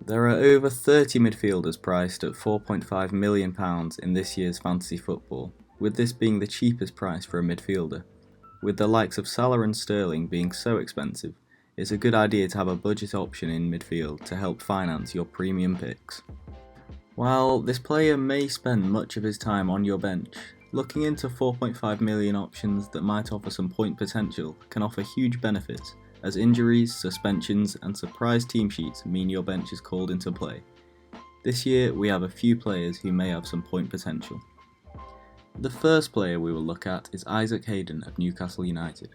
There are over 30 midfielders priced at £4.5 million in this year's fantasy football, with this being the cheapest price for a midfielder. With the likes of Salah and Sterling being so expensive, it's a good idea to have a budget option in midfield to help finance your premium picks. While this player may spend much of his time on your bench, looking into 4.5 million options that might offer some point potential can offer huge benefits, as injuries, suspensions and surprise team sheets mean your bench is called into play. This year we have a few players who may have some point potential. The first player we will look at is Isaac Hayden of Newcastle United.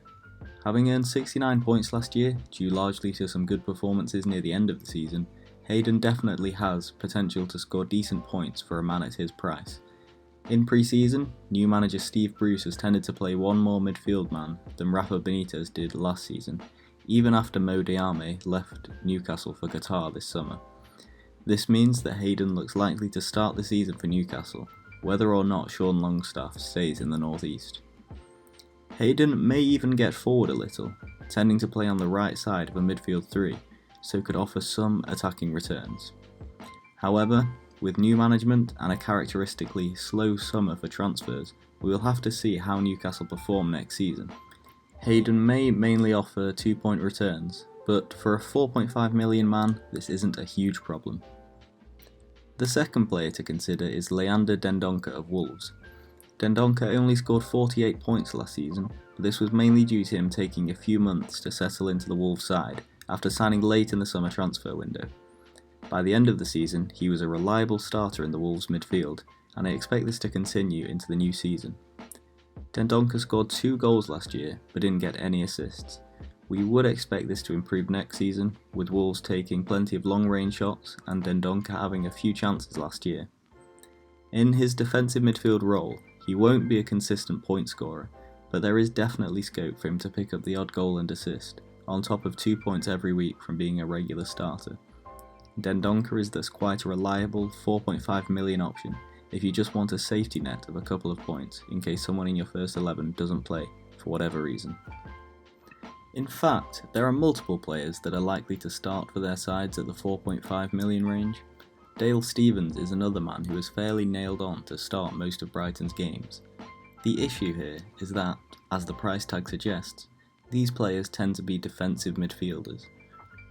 Having earned 69 points last year, due largely to some good performances near the end of the season, Hayden definitely has potential to score decent points for a man at his price. In pre-season, new manager Steve Bruce has tended to play one more midfield man than Rafa Benitez did last season, even after Mo Diame left Newcastle for Qatar this summer. This means that Hayden looks likely to start the season for Newcastle, whether or not Sean Longstaff stays in the northeast. Hayden may even get forward a little, tending to play on the right side of a midfield three, so could offer some attacking returns. However, with new management and a characteristically slow summer for transfers, we will have to see how Newcastle perform next season. Hayden may mainly offer 2-point returns, but for a 4.5 million man, this isn't a huge problem. The second player to consider is Leander Dendoncker of Wolves. Dendoncker only scored 48 points last season, but this was mainly due to him taking a few months to settle into the Wolves side after signing late in the summer transfer window. By the end of the season, he was a reliable starter in the Wolves midfield, and I expect this to continue into the new season. Dendoncker scored 2 goals last year, but didn't get any assists. We would expect this to improve next season, with Wolves taking plenty of long-range shots and Dendoncker having a few chances last year. In his defensive midfield role, he won't be a consistent point scorer, but there is definitely scope for him to pick up the odd goal and assist, on top of 2 points every week from being a regular starter. Dendoncker is thus quite a reliable 4.5 million option if you just want a safety net of a couple of points in case someone in your first 11 doesn't play for whatever reason. In fact, there are multiple players that are likely to start for their sides at the 4.5 million range. Dale Stephens is another man who is fairly nailed on to start most of Brighton's games. The issue here is that, as the price tag suggests, these players tend to be defensive midfielders.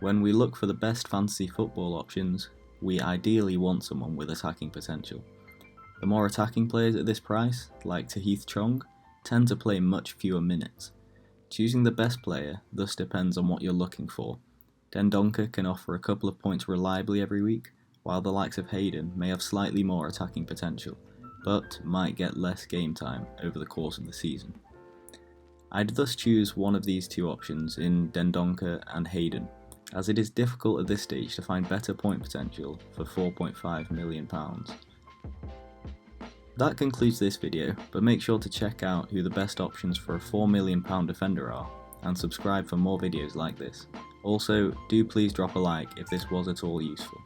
When we look for the best fantasy football options, we ideally want someone with attacking potential. The more attacking players at this price, like Tahith Chong, tend to play much fewer minutes. Choosing the best player thus depends on what you're looking for. Dendoncker can offer a couple of points reliably every week, while the likes of Hayden may have slightly more attacking potential, but might get less game time over the course of the season. I'd thus choose one of these two options in Dendoncker and Hayden, as it is difficult at this stage to find better point potential for £4.5 million. That concludes this video, but make sure to check out who the best options for a £4 million defender are, and subscribe for more videos like this. Also, do please drop a like if this was at all useful.